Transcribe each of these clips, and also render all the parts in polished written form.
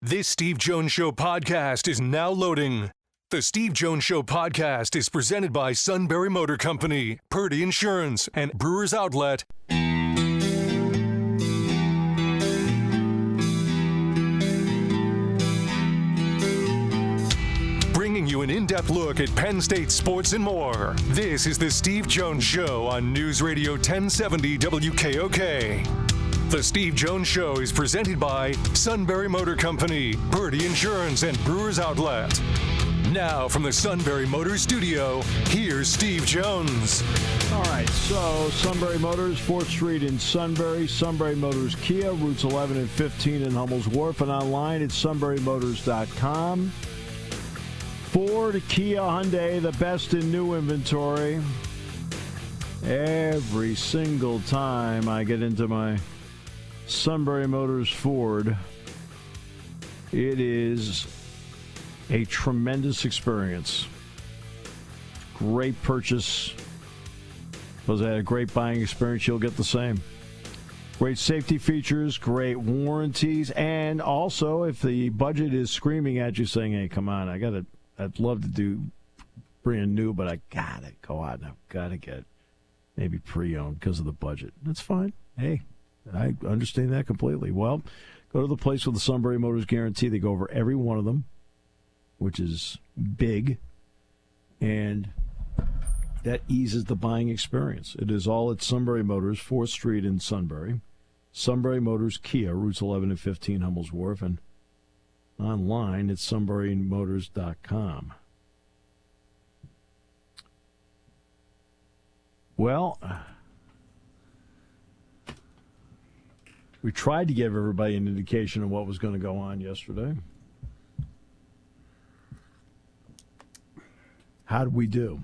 This Steve Jones Show podcast is now loading. The Steve Jones Show podcast is presented by Sunbury Motor Company, Purdy Insurance, and Brewers Outlet. Bringing you an in-depth look at Penn State sports and more. This is the Steve Jones Show on News Radio 1070 WKOK. The Steve Jones Show is presented by Sunbury Motor Company, Purdy Insurance, and Brewers Outlet. Now from the Sunbury Motors studio, here's Steve Jones. All right, so Sunbury Motors, 4th Street in Sunbury, Sunbury Motors Kia, routes 11 and 15 in Hummel's Wharf, and online at sunburymotors.com. Ford, Kia, Hyundai, the best in new inventory. Every single time I get into my Sunbury Motors Ford, it is a tremendous experience. Great purchase. Because I had a great buying experience, you'll get the same. Great safety features, great warranties, and also if the budget is screaming at you saying, hey, come on, I'd love to do brand new, but I gotta go out and I've gotta get maybe pre-owned because of the budget. That's fine. Hey, I understand that completely. Well, go to the place with the Sunbury Motors guarantee. They go over every one of them, which is big, and that eases the buying experience. It is all at Sunbury Motors, 4th Street in Sunbury. Sunbury Motors Kia, routes 11 and 15, Hummel's Wharf, and online at sunburymotors.com. Well, we tried to give everybody an indication of what was going to go on yesterday. How did we do?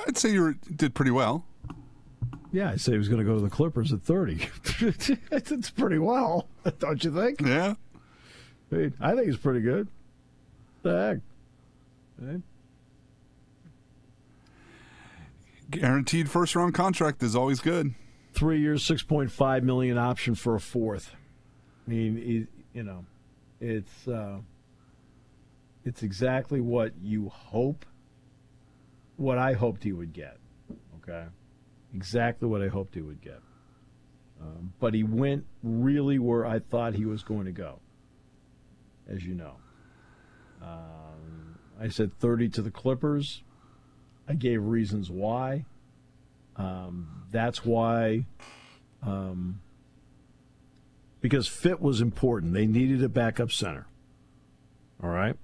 I'd say you did pretty well. Yeah, I say he was going to go to the Clippers at 30. That's pretty well, don't you think? Yeah. I think it's pretty good. The heck? Hey. Guaranteed first-round contract is always good. 3 years, $6.5 million option for a fourth. I mean, it's exactly what you hope, what I hoped he would get. Okay, exactly what I hoped he would get. But he went really where I thought he was going to go, as you know. I said 30 to the Clippers. I gave reasons why. That's why, because fit was important. They needed a backup center. All right?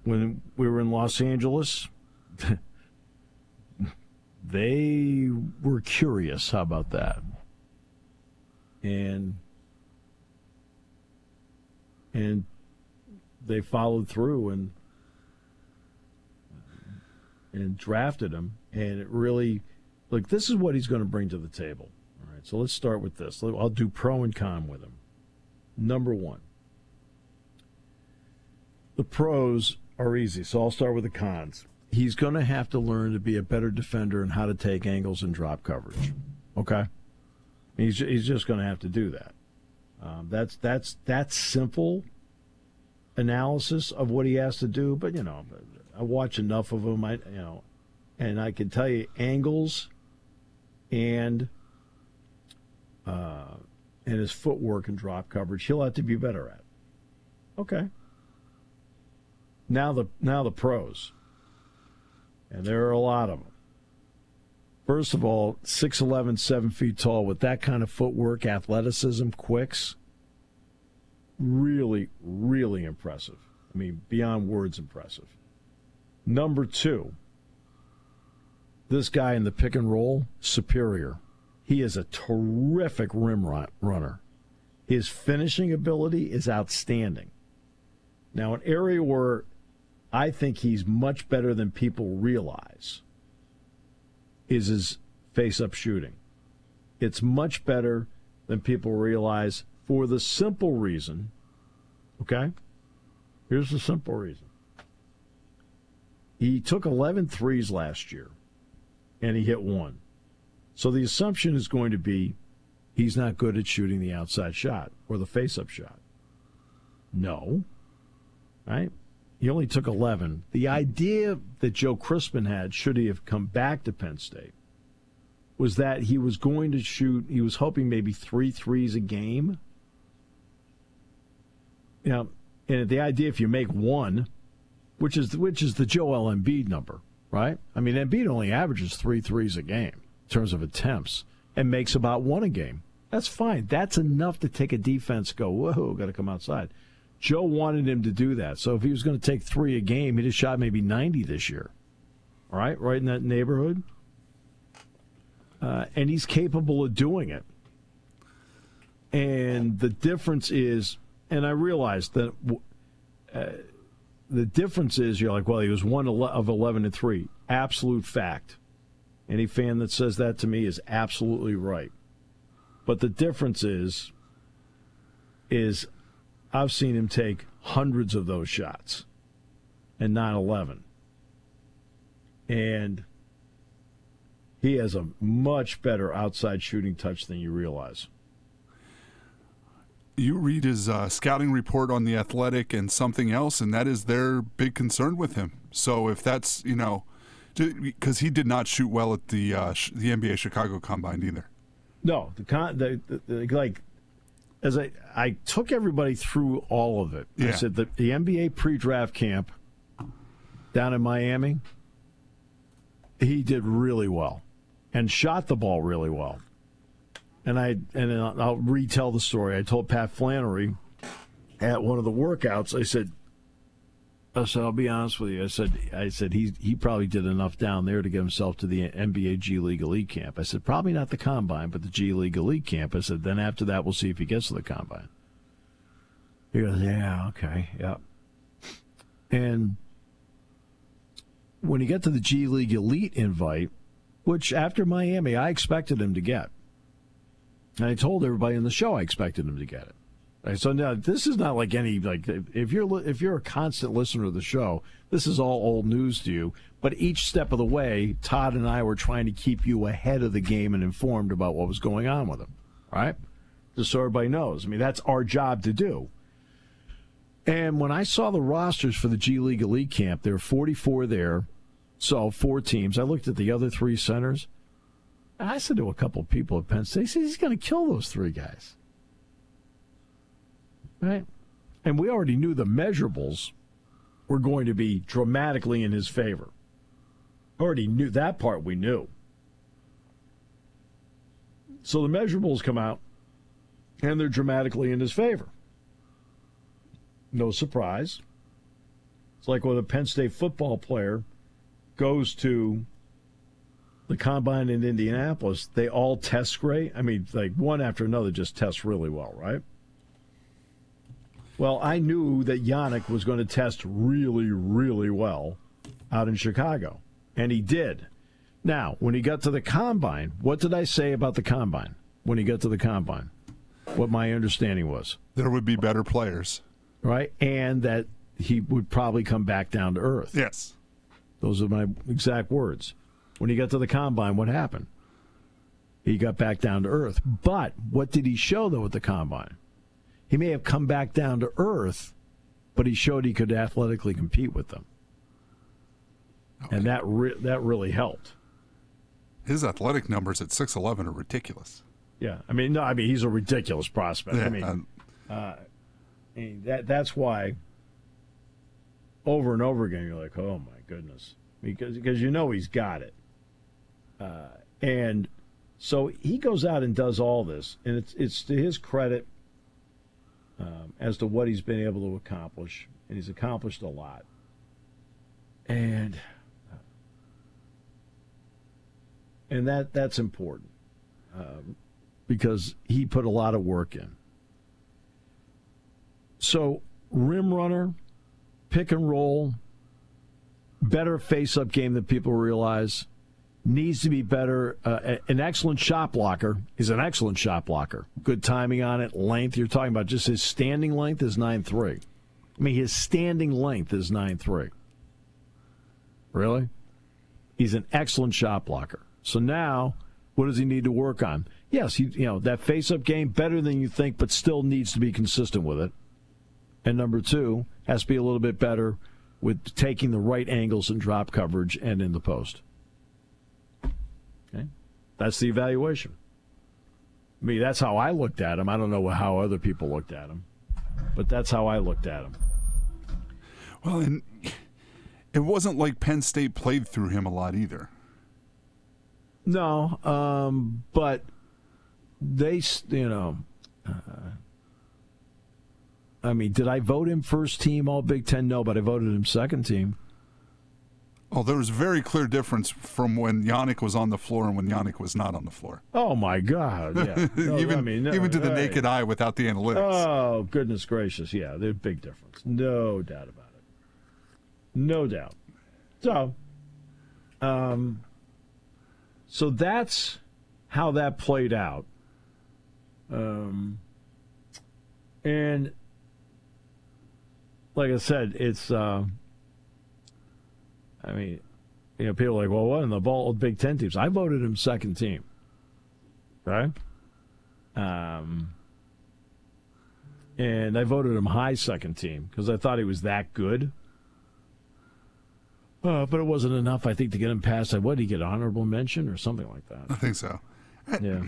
When we were in Los Angeles, they were curious. How about that? And they followed through and drafted him. And it really, look, this is what he's going to bring to the table. All right, so let's start with this. I'll do pro and con with him. Number one, the pros are easy, so I'll start with the cons. He's going to have to learn to be a better defender and how to take angles and drop coverage. Okay? He's just going to have to do that. That's simple analysis of what he has to do, but, I watch enough of him, and I can tell you angles and his footwork and drop coverage, he'll have to be better at. Okay. Now the pros, and there are a lot of them. First of all, 6'11", 7 feet tall, with that kind of footwork, athleticism, quicks, really, really impressive. I mean, beyond words impressive. Number two, this guy in the pick and roll, superior. He is a terrific rim runner. His finishing ability is outstanding. Now, an area where I think he's much better than people realize is his face-up shooting. It's much better than people realize for the simple reason, okay? Here's the simple reason. He took 11 threes last year, and he hit one. So the assumption is going to be he's not good at shooting the outside shot or the face-up shot. No. Right? He only took 11. The idea that Joe Crispin had, should he have come back to Penn State, was that he was going to shoot, he was hoping maybe 3 threes a game. You know, and the idea, if you make one, which is the Joel Embiid number, right? I mean, Embiid only averages 3 threes a game in terms of attempts and makes about 1 a game. That's fine. That's enough to take a defense, go, whoa, got to come outside. Joe wanted him to do that. So if he was going to take 3 a game, he'd have shot maybe 90 this year. All right? Right in that neighborhood. And he's capable of doing it. And the difference is, and I realized that the difference is, you're like, well, he was 1 of 11 and 3. Absolute fact. Any fan that says that to me is absolutely right. But the difference is I've seen him take hundreds of those shots and not 11. And he has a much better outside shooting touch than you realize. You read his scouting report on The Athletic and something else, and that is their big concern with him. So if that's, because he did not shoot well at the NBA Chicago Combine either. No, as I took everybody through all of it. Yeah. I said the NBA pre-draft camp down in Miami, he did really well and shot the ball really well. And I'll retell the story. I told Pat Flannery at one of the workouts, I said, I'll be honest with you. I said he probably did enough down there to get himself to the NBA G League Elite Camp. I said, probably not the Combine, but the G League Elite Camp. I said, then after that, we'll see if he gets to the Combine. He goes, yeah, okay, yeah. And when he got to the G League Elite invite, which after Miami, I expected him to get. And I told everybody in the show I expected him to get it. So now this is not like if you're a constant listener of the show, this is all old news to you. But each step of the way, Todd and I were trying to keep you ahead of the game and informed about what was going on with him. All right? Just so everybody knows. I mean, that's our job to do. And when I saw the rosters for the G League Elite Camp, there were 44 there, so 4 teams. I looked at the other 3 centers. And I said to a couple of people at Penn State, he said, he's going to kill those 3 guys. Right? And we already knew the measurables were going to be dramatically in his favor. Already knew that part, we knew. So the measurables come out, and they're dramatically in his favor. No surprise. It's like when a Penn State football player goes to the Combine in Indianapolis, they all test great. I mean, like one after another just tests really well, right? Well, I knew that Yanic was going to test really, really well out in Chicago, and he did. Now, when he got to the Combine, what did I say about the Combine when he got to the Combine? What my understanding was. There would be better players. Right, and that he would probably come back down to earth. Yes. Those are my exact words. When he got to the Combine, what happened? He got back down to earth. But what did he show, though, at the Combine? He may have come back down to earth, but he showed he could athletically compete with them. Okay. And that really helped. His athletic numbers at 6'11" are ridiculous. Yeah. I mean, he's a ridiculous prospect. Yeah, that's why over and over again you're like, oh, my goodness. Because you know he's got it. And so he goes out and does all this, and it's to his credit as to what he's been able to accomplish, and he's accomplished a lot. And that's important because he put a lot of work in. So rim runner, pick and roll, better face-up game than people realize. Needs to be better. An excellent shot blocker. He's an excellent shot blocker. Good timing on it. Length. You're talking about just his standing length is 9'3". I mean, his standing length is 9'3". Really? He's an excellent shot blocker. So now, what does he need to work on? yes, that face-up game, better than you think, but still needs to be consistent with it. And number two, has to be a little bit better with taking the right angles and drop coverage and in the post. Okay? That's the evaluation. I mean, that's how I looked at him. I don't know how other people looked at him, but that's how I looked at him. Well, and it wasn't like Penn State played through him a lot either. No, but they, I mean, did I vote him first team All Big Ten? No, but I voted him second team. Oh, there was a very clear difference from when Yanic was on the floor and when Yanic was not on the floor. Oh, my God, yeah. No, even to the naked eye without the analytics. Oh, goodness gracious, yeah, there's a big difference. No doubt about it. No doubt. So that's how that played out. And like I said, it's, people are like, well, what in the ball Big Ten teams? I voted him second team. Right? And I voted him high second team because I thought he was that good. But it wasn't enough, I think, to get him past. What did he get? Honorable mention or something like that? I think so. Yeah.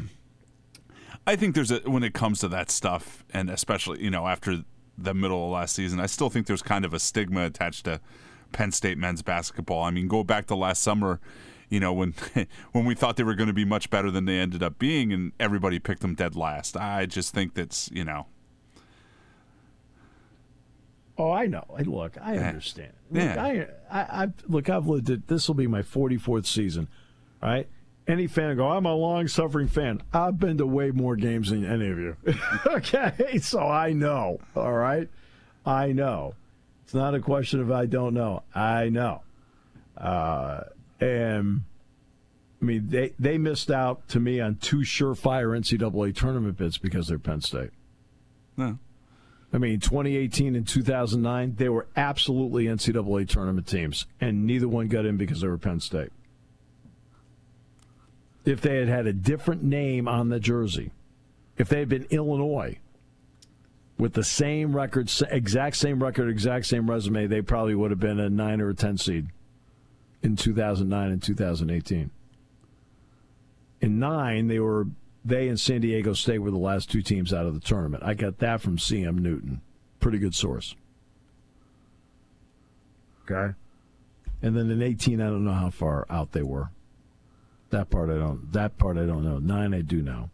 I think when it comes to that stuff, and especially, after the middle of last season, I still think there's kind of a stigma attached to Penn State men's basketball. I mean, go back to last summer, when we thought they were going to be much better than they ended up being, and everybody picked them dead last. I just think that's, Oh, I know. Look, I understand. Yeah. Look, I've lived it. This will be my 44th season, all right? Any fan will go, I'm a long-suffering fan. I've been to way more games than any of you. Okay? So I know, all right? I know. It's not a question of I don't know. I know. And, I mean, they missed out, to me, on two surefire NCAA tournament bids because they're Penn State. No. I mean, 2018 and 2009, they were absolutely NCAA tournament teams, and neither one got in because they were Penn State. If they had had a different name on the jersey, if they had been Illinois with the same record, exact same resume, they probably would have been a 9 or a 10 seed in 2009 and 2018. In 9, they and San Diego State were the last two teams out of the tournament. I got that from CM Newton. Pretty good source. Okay? And then in 18, I don't know how far out they were. That part I don't know. 9 I do know.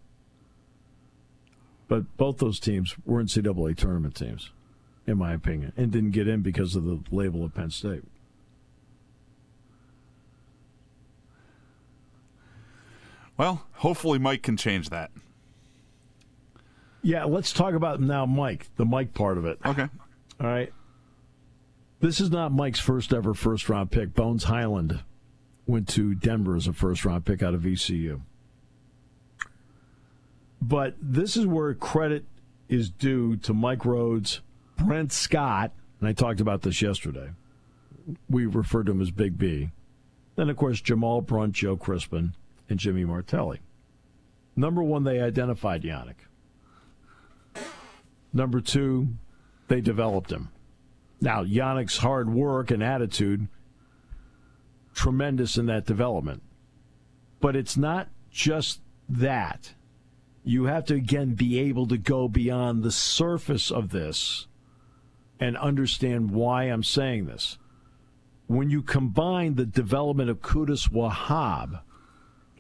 But both those teams were NCAA tournament teams, in my opinion, and didn't get in because of the label of Penn State. Well, hopefully Mike can change that. Yeah, let's talk about now Mike, the Mike part of it. Okay. All right. This is not Mike's first ever first-round pick. Bones Highland went to Denver as a first-round pick out of ECU. But this is where credit is due to Mike Rhodes, Brent Scott, and I talked about this yesterday. We referred to him as Big B. Then, of course, Jamal Brunt, Joe Crispin, and Jimmy Martelli. Number one, they identified Yanic. Number two, they developed him. Now, Yanic's hard work and attitude, tremendous in that development. But it's not just that. You have to, again, be able to go beyond the surface of this and understand why I'm saying this. When you combine the development of Qudus Wahab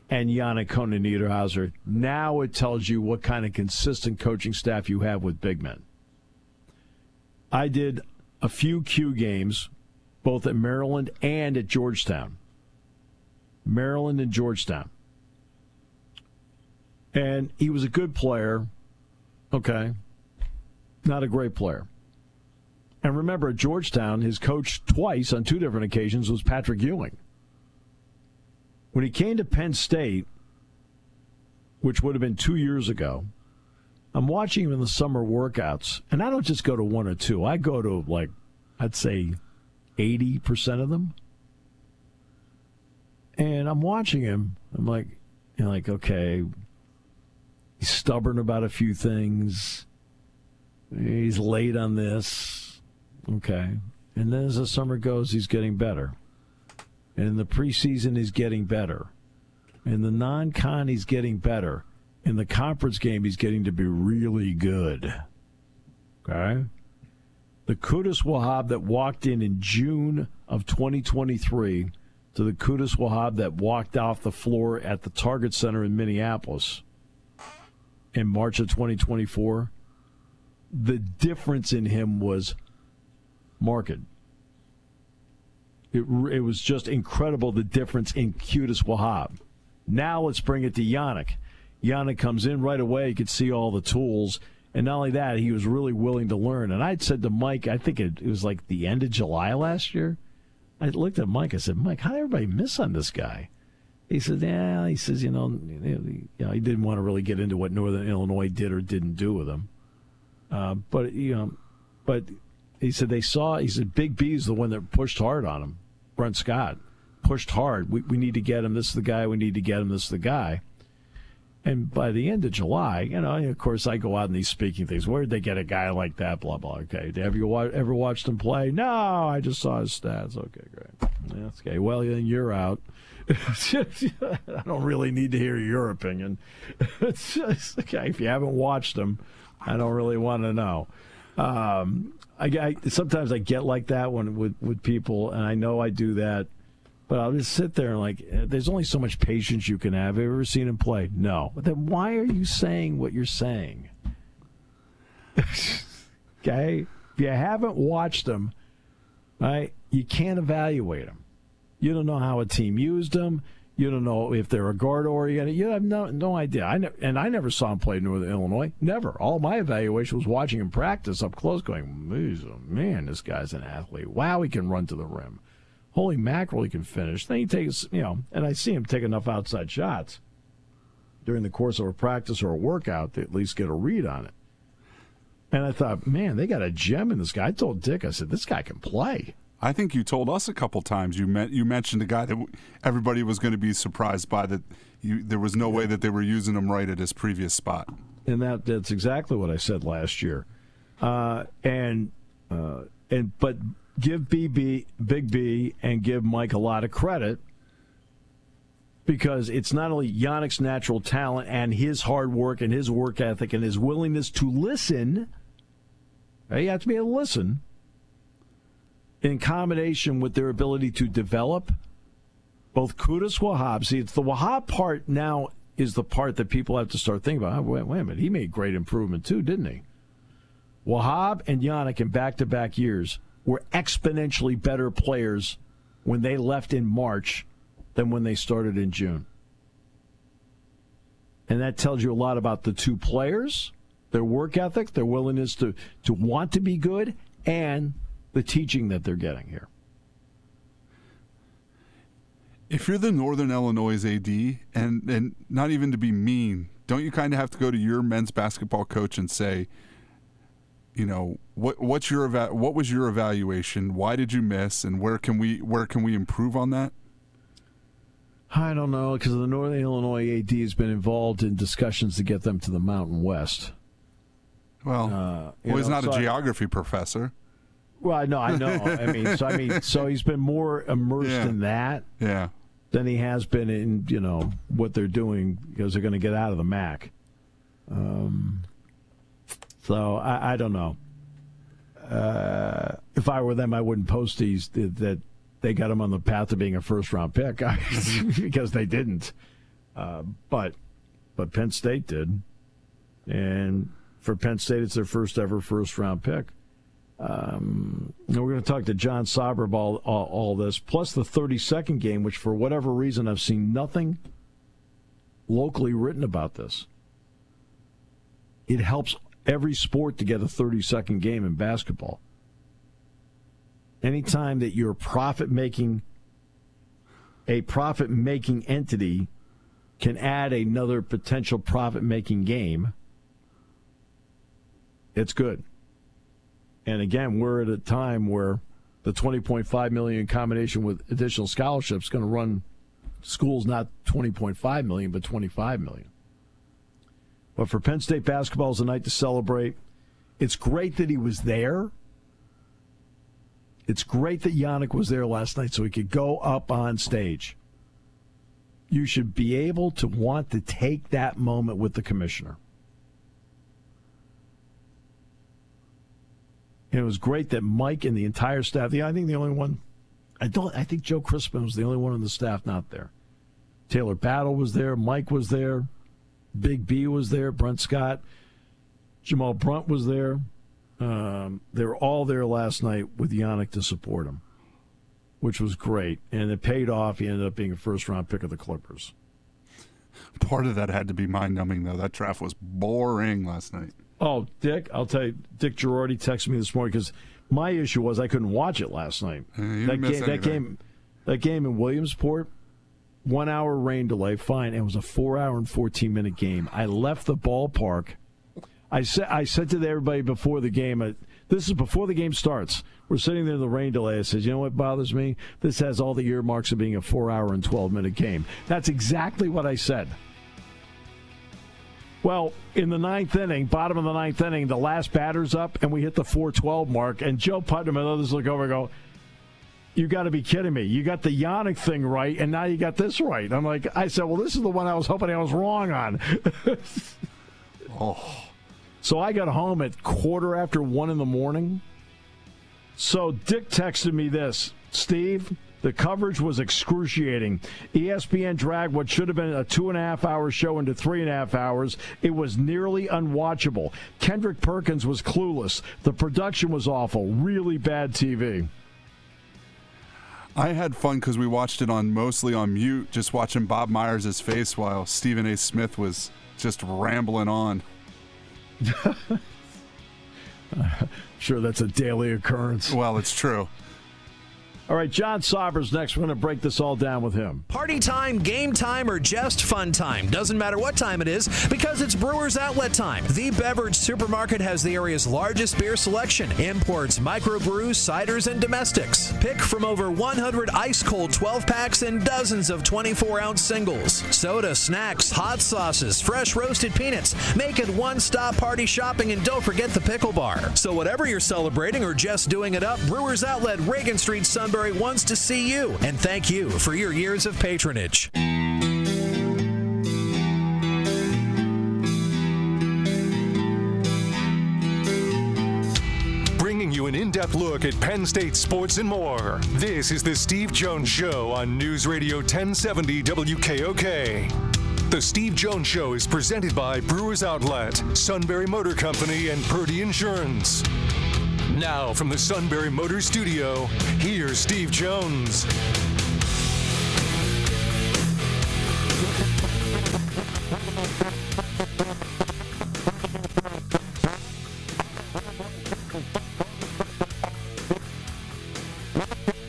and Yanic Konan Niederhauser, now it tells you what kind of consistent coaching staff you have with big men. I did a few Q games, both at Maryland and at Georgetown. Maryland and Georgetown. And he was a good player, okay, not a great player. And remember, at Georgetown, his coach twice on two different occasions was Patrick Ewing. When he came to Penn State, which would have been 2 years ago, I'm watching him in the summer workouts, and I don't just go to one or two. I go to, like, I'd say 80% of them. And I'm watching him. I'm like, okay, He's stubborn about a few things. He's late on this. Okay. And then as the summer goes, he's getting better. And in the preseason, he's getting better. In the non-con, he's getting better. In the conference game, he's getting to be really good. Okay? The Qudus Wahab that walked in June of 2023 to the Qudus Wahab that walked off the floor at the Target Center in Minneapolis in March of 2024, the difference in him was marked. It was just incredible, the difference in Qudus Wahab. Now let's bring it to Yanic. Yanic comes in right away. You could see all the tools. And not only that, he was really willing to learn. And I'd said to Mike, I think it was like the end of July last year, I looked at Mike. I said, Mike, how did everybody miss on this guy? He said, yeah. He says, he didn't want to really get into what Northern Illinois did or didn't do with him. But he said they saw. He said Big B's the one that pushed hard on him. Brent Scott pushed hard. We need to get him. This is the guy. We need to get him. This is the guy. And by the end of July, of course, I go out in these speaking things. Where did they get a guy like that? Blah, blah. Okay. Have you ever watched him play? No, I just saw his stats. Okay, great. Yeah, okay. Well, then you're out. I don't really need to hear your opinion. It's just, okay, if you haven't watched him, I don't really want to know. Sometimes I get like that with people, and I know I do that. But I'll just sit there and there's only so much patience you can have. Have you ever seen him play? No. But then why are you saying what you're saying? Okay? If you haven't watched him, right, you can't evaluate him. You don't know how a team used him. You don't know if they're a guard oriented. You have no idea. I never saw him play in Northern Illinois. Never. All my evaluation was watching him practice up close, going, man, this guy's an athlete. Wow, he can run to the rim. Holy mackerel, he can finish. Then he takes, and I see him take enough outside shots during the course of a practice or a workout to at least get a read on it. And I thought, man, they got a gem in this guy. I told Dick, I said, this guy can play. I think you told us a couple times. You mentioned a guy that everybody was going to be surprised by, that there was no way that they were using him right at his previous spot. And that's exactly what I said last year. But give Big B and give Mike a lot of credit, because it's not only Yanic's natural talent and his hard work and his work ethic and his willingness to listen. You have to be able to listen in combination with their ability to develop both Qudus Wahab. See, it's the Wahab part now is the part that people have to start thinking about. Wait a minute. He made great improvement too, didn't he? Wahab and Yanic in back-to-back years were exponentially better players when they left in March than when they started in June. And that tells you a lot about the two players, their work ethic, their willingness to want to be good, and the teaching that they're getting here. If you're the Northern Illinois AD, and not even to be mean, don't you kind of have to go to your men's basketball coach and say, what was your evaluation? Why did you miss? And where can we improve on that? I don't know, because the Northern Illinois AD has been involved in discussions to get them to the Mountain West. Well, he's not a geography professor. Well, I know. So he's been more immersed in that than he has been in what they're doing, because they're going to get out of the MAC. So I don't know. If I were them, I wouldn't post these that they got him on the path to being a first-round pick because they didn't. But Penn State did, and for Penn State, it's their first ever first-round pick. And we're going to talk to Jon Sauber about all this, plus the 32nd game, which for whatever reason I've seen nothing locally written about this. It helps every sport to get a 32nd game in basketball. Anytime that you're a profit-making entity can add another potential profit-making game, it's good. And again, we're at a time where the $20.5 million in combination with additional scholarships is going to run schools not $20.5 million, but $25 million. But for Penn State basketball, it's a night to celebrate. It's great that he was there. It's great that Yanic was there last night so he could go up on stage. You should be able to want to take that moment with the commissioner. And it was great that Mike and the entire staff, I think the only one, I think Joe Crispin was the only one on the staff not there. Taylor Battle was there, Mike was there, Big B was there, Brent Scott, Jamal Brunt was there. They were all there last night with Yanic to support him, which was great. And it paid off. He ended up being a first-round pick of the Clippers. Part of that had to be mind-numbing, though. That draft was boring last night. Oh, Dick, I'll tell you, Dick Girardi texted me this morning because my issue was I couldn't watch it last night. That game in Williamsport, 1 hour rain delay, fine. It was a 4 hour and 14-minute game. I left the ballpark. I said to everybody before the game, this is before the game starts. We're sitting there in the rain delay. I said, you know what bothers me? This has all the earmarks of being a 4 hour and 12-minute game. That's exactly what I said. Well, in the ninth inning, bottom of the ninth inning, the last batter's up, and we hit the 4:12 mark. And Joe Putnam and others look over and go, you got to be kidding me. You got the Yanic thing right, and now you got this right. I said, well, this is the one I was hoping I was wrong on. So I got home at 1:15 in the morning. So Dick texted me this, Steve, the coverage was excruciating. ESPN dragged what should have been a 2.5-hour show into 3.5 hours. It was nearly unwatchable. Kendrick Perkins was clueless. The production was awful. Really bad TV. I had fun because we watched it mostly on mute, just watching Bob Myers' face while Stephen A. Smith was just rambling on. Sure, that's a daily occurrence. Well, it's true. All right, Jon Sauber's next. We're going to break this all down with him. Party time, game time, or just fun time. Doesn't matter what time it is because it's Brewers Outlet time. The beverage supermarket has the area's largest beer selection. Imports, microbrews, ciders, and domestics. Pick from over 100 ice-cold 12-packs and dozens of 24-ounce singles. Soda, snacks, hot sauces, fresh roasted peanuts. Make it one-stop party shopping, and don't forget the pickle bar. So whatever you're celebrating or just doing it up, Brewers Outlet, Reagan Street, Sunbury wants to see you, and thank you for your years of patronage. Bringing you an in-depth look at Penn State sports and more. This is the Steve Jones Show on News Radio 1070 WKOK. The Steve Jones Show is presented by Brewers Outlet, Sunbury Motor Company, and Purdy Insurance. Now, from the Sunbury Motor Studio, here's Steve Jones.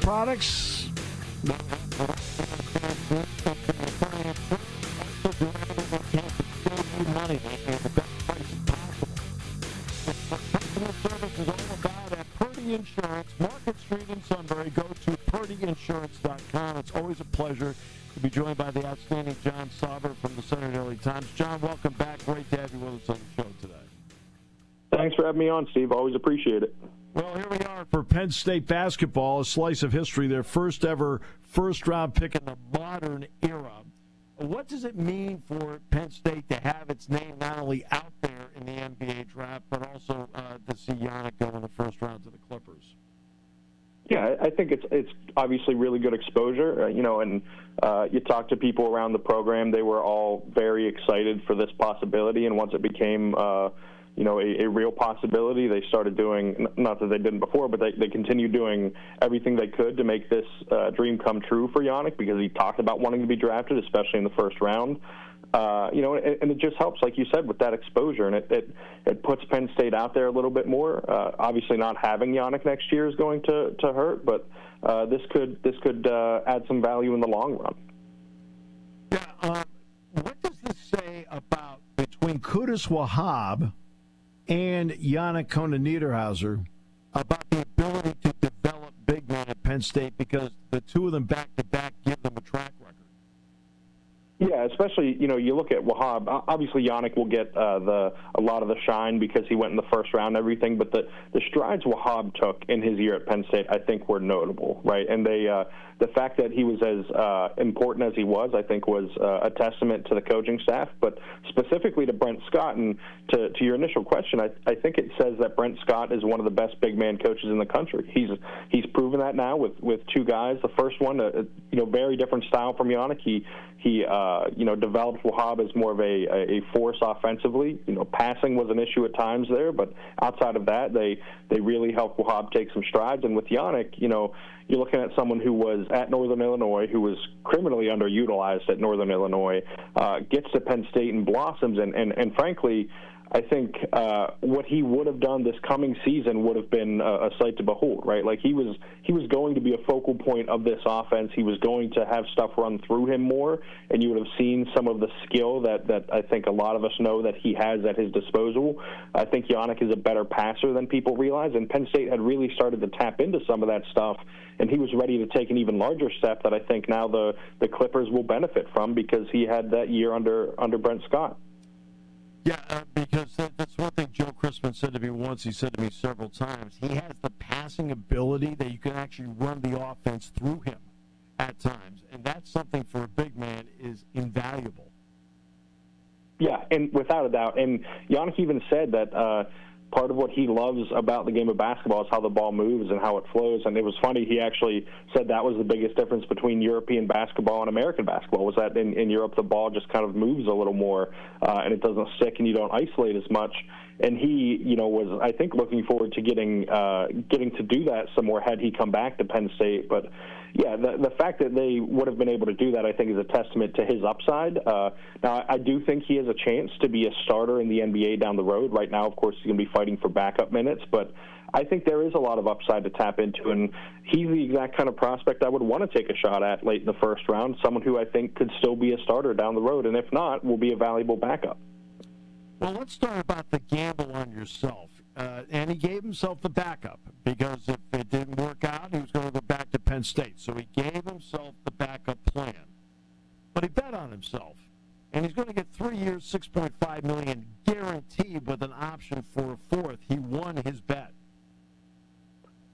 Products. Money. Insurance, Market Street in Sunbury. Go to purdyinsurance.com. It's always a pleasure to be joined by the outstanding Jon Sauber from the Sunday Daily Times. John, welcome back. Great to have you with us on the show today. Thanks for having me on, Steve. Always appreciate it. Well, here we are for Penn State basketball, a slice of history, their first ever first-round pick in the modern era. What does it mean for Penn State to have its name not only out there in the NBA draft, but also to see Yanic go in the first round to the Clippers? Yeah, I think it's obviously really good exposure, and you talk to people around the program, they were all very excited for this possibility, and once it became a real possibility, they started doing, not that they didn't before, but they continued doing everything they could to make this dream come true for Yanic, because he talked about wanting to be drafted, especially in the first round. And it just helps, like you said, with that exposure, and it puts Penn State out there a little bit more. Obviously, not having Yanic next year is going to hurt, but this could add some value in the long run. Yeah, what does this say about between Qudus Wahab and Yanic Konan Niederhauser about the ability to develop big men at Penn State, because the two of them back-to-back give them a track record? Yeah, especially, you look at Wahab. Obviously, Yanic will get a lot of the shine because he went in the first round and everything, but the strides Wahab took in his year at Penn State, I think, were notable, right? And the fact that he was as important as he was, I think, was a testament to the coaching staff, but specifically to Brent Scott. And to your initial question, I think it says that Brent Scott is one of the best big man coaches in the country. He's proven that now with two guys. The first one, very different style from Yanic. He developed Wahab as more of a force offensively. Passing was an issue at times there, but outside of that, they really helped Wahab take some strides. And with Yanic, you're looking at someone who was at Northern Illinois, who was criminally underutilized at Northern Illinois, gets to Penn State and blossoms. And frankly, I think what he would have done this coming season would have been a sight to behold, right? Like he was going to be a focal point of this offense. He was going to have stuff run through him more, and you would have seen some of the skill that I think a lot of us know that he has at his disposal. I think Yanic is a better passer than people realize, and Penn State had really started to tap into some of that stuff, and he was ready to take an even larger step that I think now the Clippers will benefit from because he had that year under Brent Scott. Yeah, because that's one thing Joe Christman said to me once. He said to me several times, he has the passing ability that you can actually run the offense through him at times. And that's something for a big man is invaluable. Yeah, and without a doubt. And Yanic even said that part of what he loves about the game of basketball is how the ball moves and how it flows. And it was funny, he actually said that was the biggest difference between European basketball and American basketball, was that in Europe the ball just kind of moves a little more and it doesn't stick and you don't isolate as much. And he, was, I think, looking forward to getting to do that some more had he come back to Penn State. But, yeah, the fact that they would have been able to do that, I think, is a testament to his upside. Now, I do think he has a chance to be a starter in the NBA down the road. Right now, of course, he's going to be fighting for backup minutes. But I think there is a lot of upside to tap into, and he's the exact kind of prospect I would want to take a shot at late in the first round, someone who I think could still be a starter down the road, and if not, will be a valuable backup. Well, let's start about the gamble on yourself. And he gave himself the backup because if it didn't work out, he was going to go back to Penn State. So he gave himself the backup plan. But he bet on himself. And he's going to get 3 years, $6.5 million guaranteed with an option for a fourth. He won his bet.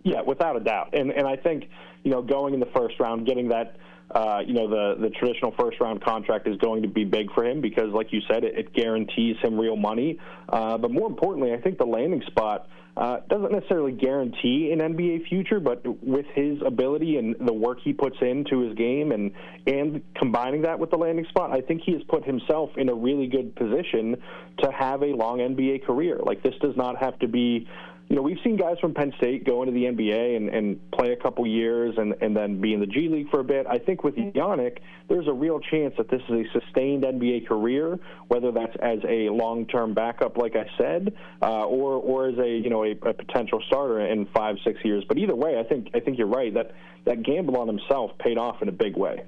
Yeah, without a doubt. And I think, going in the first round, getting that the traditional first-round contract is going to be big for him because, like you said, it guarantees him real money. But more importantly, I think the landing spot doesn't necessarily guarantee an NBA future, but with his ability and the work he puts into his game and combining that with the landing spot, I think he has put himself in a really good position to have a long NBA career. Like, this does not have to be... we've seen guys from Penn State go into the NBA and play a couple years and then be in the G League for a bit. I think with Yanic, there's a real chance that this is a sustained NBA career, whether that's as a long-term backup, like I said, or as a potential starter in 5-6 years. But either way, I think you're right that gamble on himself paid off in a big way.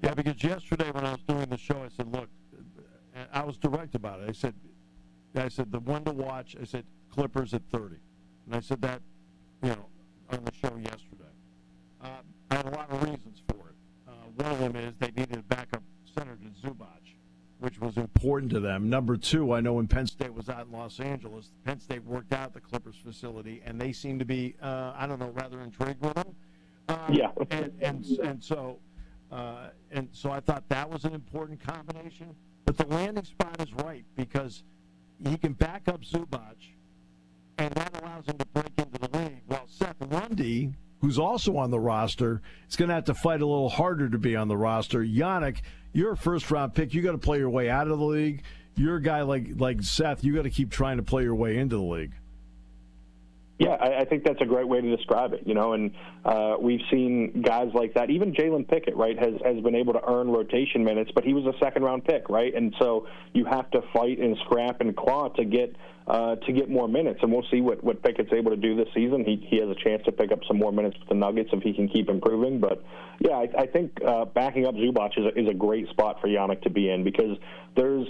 Yeah, because yesterday when I was doing the show, I said, look, I was direct about it. I said the one to watch. I said Clippers at 30, and I said that, on the show yesterday. I had a lot of reasons for it. One of them is they needed a backup center to Zubac, which was important to them. Number two, I know when Penn State was out in Los Angeles, Penn State worked out the Clippers facility, and they seemed to be, rather intrigued with them. Yeah. And so I thought that was an important combination. But the landing spot is right because he can back up Zubac, and that allows him to break into the league. Well, Seth Lundy, who's also on the roster, is going to have to fight a little harder to be on the roster. Yanic, you're a first-round pick. You got to play your way out of the league. You're a guy like Seth. You got to keep trying to play your way into the league. Yeah, I think that's a great way to describe it, and we've seen guys like that. Even Jalen Pickett, right, has been able to earn rotation minutes, but he was a second-round pick, right? And so you have to fight and scrap and claw to get to get more minutes. And we'll see what Pickett's able to do this season. He has a chance to pick up some more minutes with the Nuggets if he can keep improving. But, yeah, I think backing up Zubac is a great spot for Yanic to be in, because there's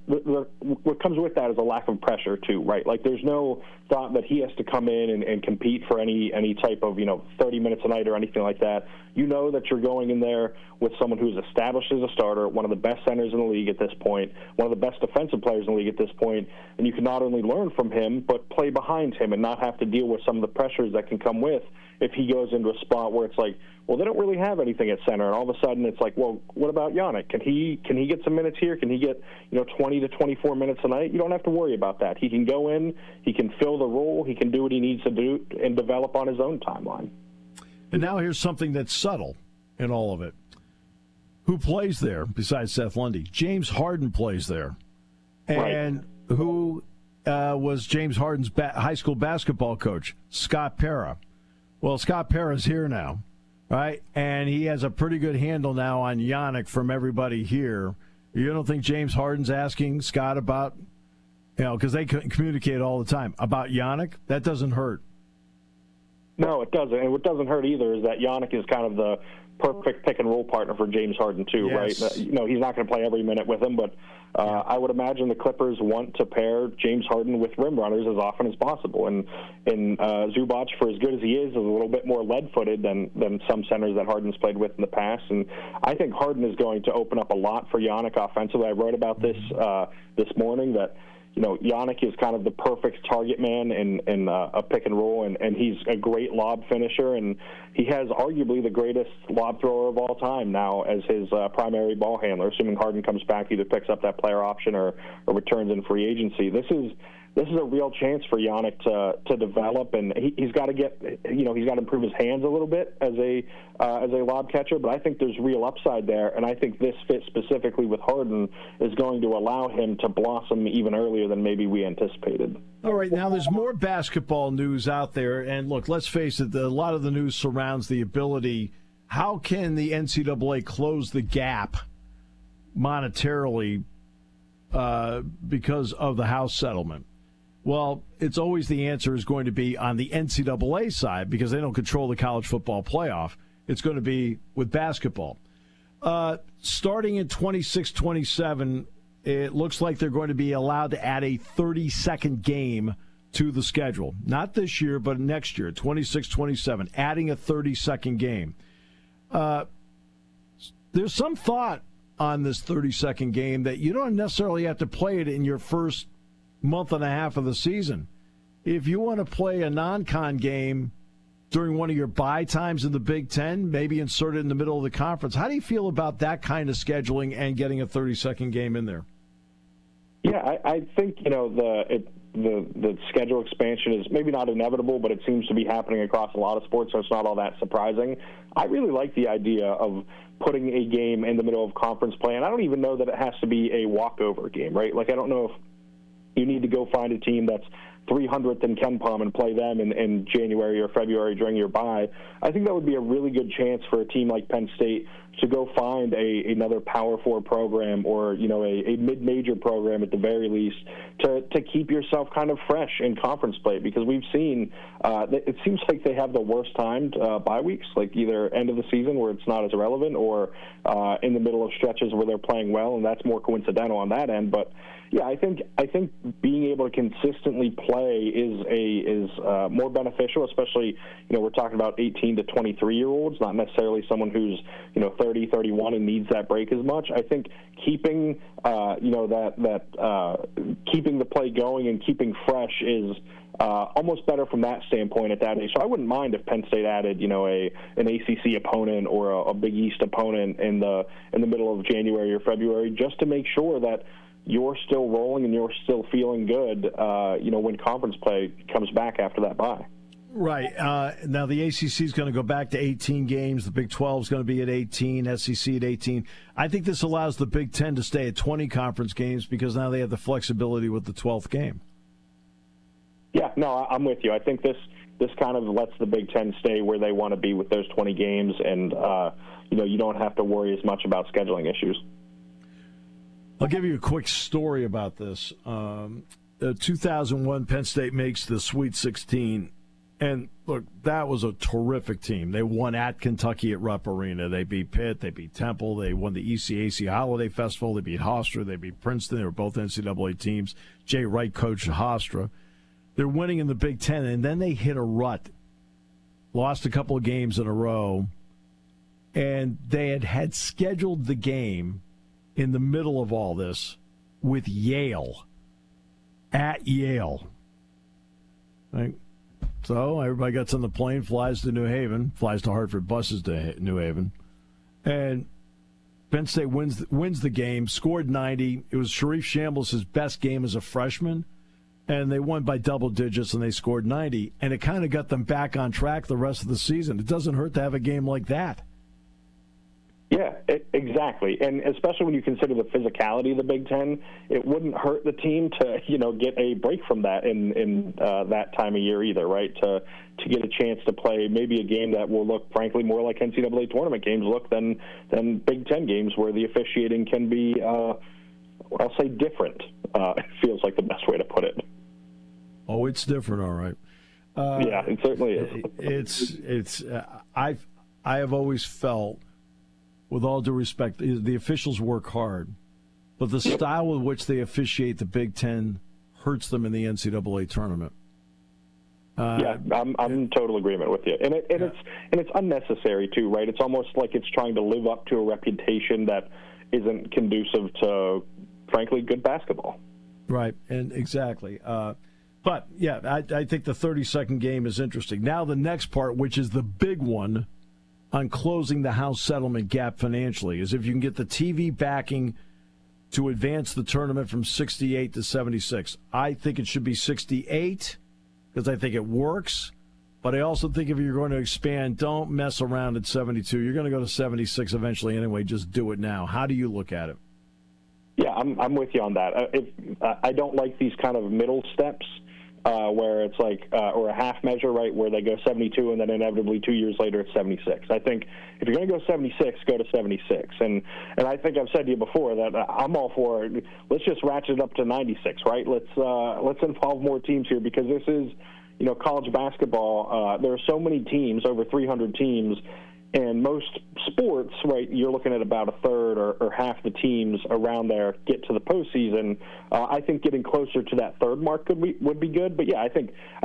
what comes with that is a lack of pressure, too, right? Like, there's no thought that he has to come in and compete for any type of, 30 minutes a night or anything like that. You know that you're going in there with someone who's established as a starter, one of the best centers in the league at this point, one of the best defensive players in the league at this point, and you can not only learn from him, but play behind him and not have to deal with some of the pressures that can come with if he goes into a spot where it's like, well, they don't really have anything at center, and all of a sudden it's like, well, what about Yanic? Can he get some minutes here? Can he get 20 to 24 minutes a night? You don't have to worry about that. He can go in, he can fill the role, he can do what he needs to do and develop on his own timeline. And now here's something that's subtle in all of it. Who plays there besides Seth Lundy? James Harden plays there. And right. Who was James Harden's high school basketball coach? Scott Pera. Well, Scott Pera's here now, right? And he has a pretty good handle now on Yanic from everybody here. You don't think James Harden's asking Scott about, because they communicate all the time, about Yanic? That doesn't hurt. No, it doesn't. And what doesn't hurt either is that Yanic is kind of the perfect pick-and-roll partner for James Harden, too, yes. Right? He's not going to play every minute with him, but I would imagine the Clippers want to pair James Harden with rim runners as often as possible. And Zubac, for as good as he is a little bit more lead-footed than some centers that Harden's played with in the past. And I think Harden is going to open up a lot for Yanic offensively. I wrote about this this morning, that Yanic is kind of the perfect target man in a pick and roll, and he's a great lob finisher, and he has arguably the greatest lob thrower of all time now as his primary ball handler, assuming Harden comes back, either picks up that player option or returns in free agency. This is a real chance for Yanic to develop, and he's got to he's got to improve his hands a little bit as a lob catcher. But I think there's real upside there, and I think this fit specifically with Harden is going to allow him to blossom even earlier than maybe we anticipated. All right, now there's more basketball news out there, and look, let's face it, a lot of the news surrounds the ability. How can the NCAA close the gap monetarily because of the House settlement? Well, it's always the answer is going to be on the NCAA side, because they don't control the college football playoff. It's going to be with basketball. Starting in 26-27, it looks like they're going to be allowed to add a 30-second game to the schedule. Not this year, but next year, 26-27, adding a 30-second game. There's some thought on this 30-second game that you don't necessarily have to play it in your first month and a half of the season. If you want to play a non-con game during one of your bye times in the Big Ten, maybe insert it in the middle of the conference. How do you feel about that kind of scheduling and getting a 30-second game in there? Yeah, I think the schedule expansion is maybe not inevitable, but it seems to be happening across a lot of sports, so it's not all that surprising. I really like the idea of putting a game in the middle of conference play, and I don't even know that it has to be a walkover game, right? Like, I don't know if you need to go find a team that's 300th in Ken Palm and play them in January or February during your bye. I think that would be a really good chance for a team like Penn State to go find another Power 4 program or a mid-major program at the very least to keep yourself kind of fresh in conference play, because we've seen it seems like they have the worst timed bye weeks, like either end of the season where it's not as relevant or in the middle of stretches where they're playing well, and that's more coincidental on that end. But yeah, I think being able to consistently play is more beneficial, especially we're talking about 18 to 23-year-olds, not necessarily someone who's 30, 31 and needs that break as much. I think keeping keeping the play going and keeping fresh is almost better from that standpoint at that age. So I wouldn't mind if Penn State added an ACC opponent or a Big East opponent in the middle of January or February, just to make sure that you're still rolling and you're still feeling good, when conference play comes back after that bye. Right. Now the ACC is going to go back to 18 games. The Big 12 is going to be at 18, SEC at 18. I think this allows the Big 10 to stay at 20 conference games because now they have the flexibility with the 12th game. Yeah, no, I'm with you. I think this kind of lets the Big 10 stay where they want to be with those 20 games, and you don't have to worry as much about scheduling issues. I'll give you a quick story about this. 2001, Penn State makes the Sweet 16. And, look, that was a terrific team. They won at Kentucky at Rupp Arena. They beat Pitt. They beat Temple. They won the ECAC Holiday Festival. They beat Hofstra. They beat Princeton. They were both NCAA teams. Jay Wright coached Hofstra. They're winning in the Big Ten, and then they hit a rut. Lost a couple of games in a row. And they had scheduled the game in the middle of all this with Yale. At Yale. Right? So everybody gets on the plane, flies to New Haven, flies to Hartford, buses to New Haven. And Penn State wins the game, scored 90. It was Sharif Shambles' best game as a freshman. And they won by double digits, and they scored 90. And it kind of got them back on track the rest of the season. It doesn't hurt to have a game like that. Yeah, exactly. And especially when you consider the physicality of the Big Ten, it wouldn't hurt the team to, get a break from that in that time of year either, right? To get a chance to play maybe a game that will look, frankly, more like NCAA tournament games look than Big Ten games where the officiating can be, I'll say, different. It feels like the best way to put it. Oh, it's different, all right. Yeah, it certainly is. I have always felt, with all due respect, the officials work hard, but the style with which they officiate the Big Ten hurts them in the NCAA tournament. Yeah, I'm in total agreement with you, and it's unnecessary too, right? It's almost like it's trying to live up to a reputation that isn't conducive to, frankly, good basketball. Right, and exactly. But yeah, I think the 30-second game is interesting. Now the next part, which is the big one, on closing the House settlement gap financially, is if you can get the TV backing to advance the tournament from 68 to 76. I think it should be 68 because I think it works, but I also think if you're going to expand, don't mess around at 72. You're going to go to 76 eventually anyway. Just do it now. How do you look at it? Yeah, I'm with you on that. I don't like these kind of middle steps where it's like, or a half measure, right, where they go 72 and then inevitably 2 years later it's 76. I think if you're going to go 76, go to 76. And I think I've said to you before that I'm all for, let's just ratchet it up to 96, right? Let's involve more teams here because this is, college basketball. There are so many teams, over 300 teams, and most sports, right, you're looking at about a third or half the teams around there get to the postseason. I think getting closer to that third mark would be good. But, yeah, I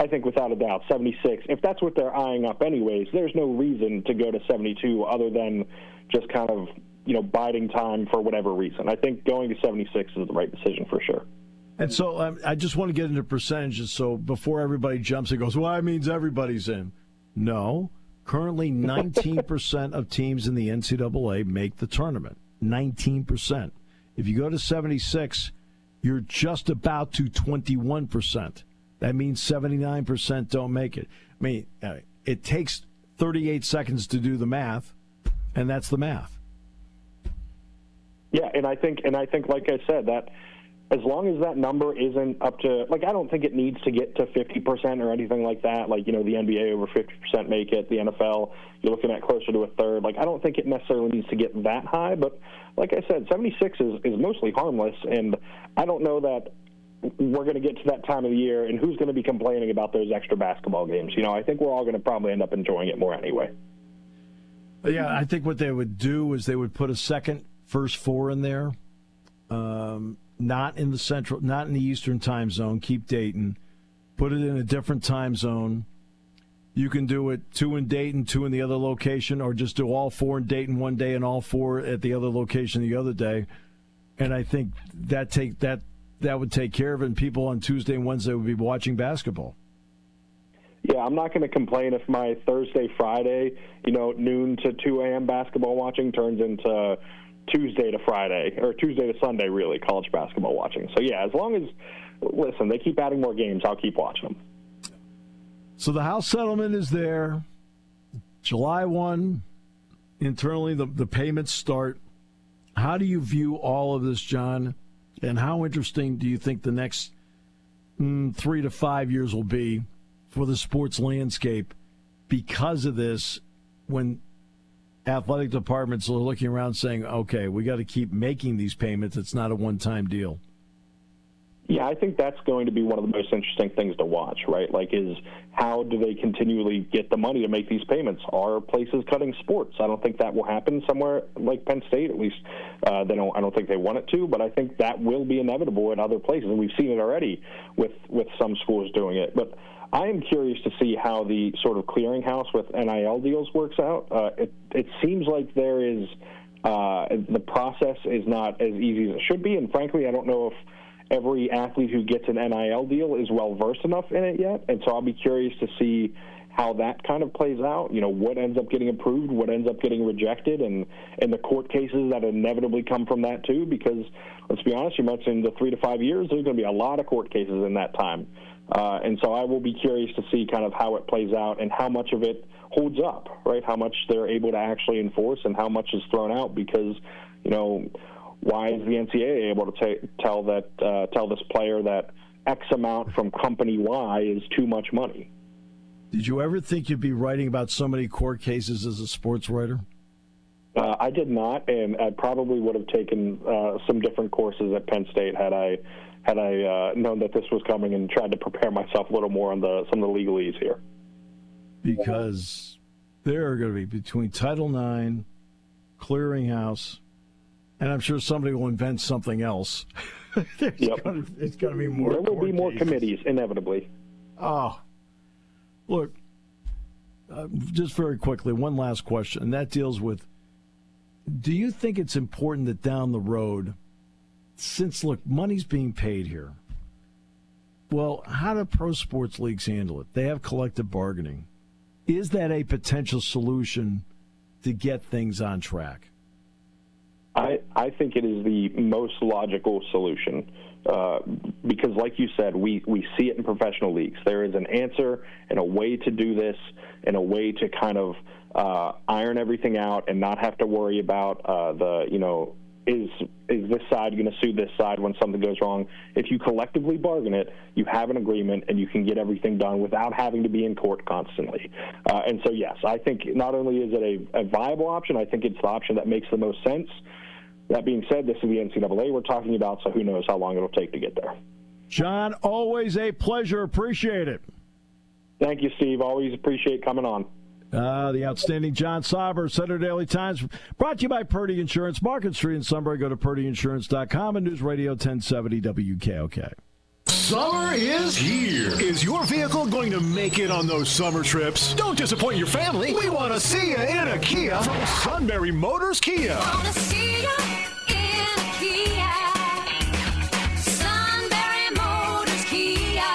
think without a doubt, 76, if that's what they're eyeing up anyways, there's no reason to go to 72 other than just kind of, biding time for whatever reason. I think going to 76 is the right decision for sure. And so I just want to get into percentages so before everybody jumps and goes, well, that means everybody's in. No. Currently, 19% of teams in the NCAA make the tournament. 19%. If you go to 76, you're just about to 21%. That means 79% don't make it. I mean, it takes 38 seconds to do the math, and that's the math. Yeah, and I think, like I said, that as long as that number isn't up to, I don't think it needs to get to 50% or anything like that. The NBA over 50% make it. The NFL, you're looking at closer to a third. I don't think it necessarily needs to get that high. But like I said, 76 is mostly harmless. And I don't know that we're going to get to that time of the year and who's going to be complaining about those extra basketball games. I think we're all going to probably end up enjoying it more anyway. Yeah, I think what they would do is they would put a second first four in there. Not in the central, not in the Eastern time zone. Keep Dayton. Put it in a different time zone. You can do it 2 in Dayton, 2 in the other location, or just do all 4 in Dayton one day and all 4 at the other location the other day. And I think that would take care of it, and people on Tuesday and Wednesday would be watching basketball. Yeah, I'm not going to complain if my Thursday, Friday, noon to 2 a.m. basketball watching turns into Tuesday to Friday, or Tuesday to Sunday, really, college basketball watching. So, yeah, as long as, listen, they keep adding more games, I'll keep watching them. So the House settlement is there. July 1, internally, the payments start. How do you view all of this, John? And how interesting do you think the next 3 to 5 years will be for the sports landscape because of this when athletic departments are looking around saying, okay, we got to keep making these payments. It's not a one-time deal. Yeah, I think that's going to be one of the most interesting things to watch, right? Like, is how do they continually get the money to make these payments? Are places cutting sports? I don't think that will happen somewhere like Penn State. At least I don't think they want it to, but I think that will be inevitable in other places, and we've seen it already with some schools doing it. But I am curious to see how the sort of clearinghouse with NIL deals works out. It seems like there is the process is not as easy as it should be, and frankly, I don't know if every athlete who gets an NIL deal is well-versed enough in it yet, and so I'll be curious to see how that kind of plays out, what ends up getting approved, what ends up getting rejected, and the court cases that inevitably come from that too, because let's be honest, you mentioned the 3 to 5 years, there's going to be a lot of court cases in that time. And so I will be curious to see kind of how it plays out and how much of it holds up, right, how much they're able to actually enforce and how much is thrown out because, why is the NCAA able to tell this player that X amount from company Y is too much money? Did you ever think you'd be writing about so many court cases as a sports writer? I did not, and I probably would have taken some different courses at Penn State had I known that this was coming and tried to prepare myself a little more on some of the legalese here. Because there are going to be between Title IX, clearinghouse, and I'm sure somebody will invent something else. It's going to be more. There will be more committees, inevitably. Oh, look, just very quickly, one last question, and that deals with, do you think it's important that down the road, since, look, money's being paid here, well, how do pro sports leagues handle it? They have collective bargaining. Is that a potential solution to get things on track? I think it is the most logical solution because, like you said, we see it in professional leagues. There is an answer and a way to do this and a way to kind of iron everything out and not have to worry about is this side going to sue this side when something goes wrong? If you collectively bargain it, you have an agreement and you can get everything done without having to be in court constantly. And so, yes, I think not only is it a viable option, I think it's the option that makes the most sense. That being said, this is the NCAA we're talking about, so who knows how long it'll take to get there. John, always a pleasure. Appreciate it. Thank you, Steve. Always appreciate coming on. The outstanding Jon Sauber, Center Daily Times, brought to you by Purdy Insurance, Market Street in Sunbury. Go to purdyinsurance.com and News Radio 1070 WKOK. Summer is here. Is your vehicle going to make it on those summer trips? Don't disappoint your family. We want to see you in a Kia from Sunbury Motors Kia. Want to see you in a Kia. Sunbury Motors Kia.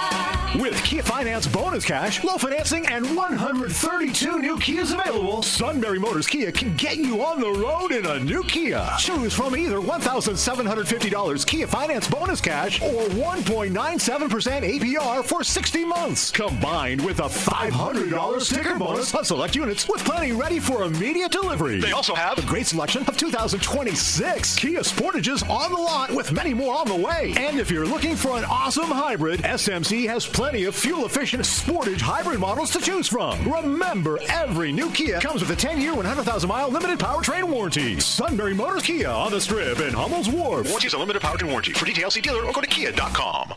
With Kia Finance bonus cash, low financing, and 132 new Kias available, Sunbury Motors Kia can get you on the road in a new Kia. Choose from either $1,750 Kia Finance bonus cash or 1.97% APR for 60 months, combined with a $500 sticker bonus on select units with plenty ready for immediate delivery. They also have a great selection of 2026 Kia Sportages on the lot with many more on the way. And if you're looking for an awesome hybrid, SMC has plenty of fuel-efficient Sportage hybrid models to choose from. Remember, every new Kia comes with a 10-year, 100,000-mile limited powertrain warranty. Sunbury Motors Kia on the Strip in Hummel's Wharf. Warranty is a limited powertrain warranty. For details, see dealer or go to kia.com.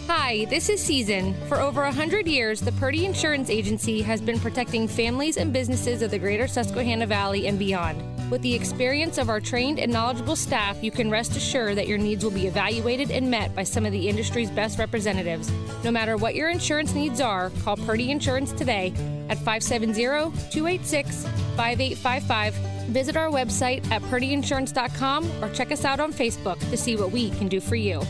Hi, this is Season. For over 100 years, the Purdy Insurance Agency has been protecting families and businesses of the greater Susquehanna Valley and beyond. With the experience of our trained and knowledgeable staff, you can rest assured that your needs will be evaluated and met by some of the industry's best representatives. No matter what your insurance needs are, call Purdy Insurance today at 570-286-5855. Visit our website at purdyinsurance.com or check us out on Facebook to see what we can do for you.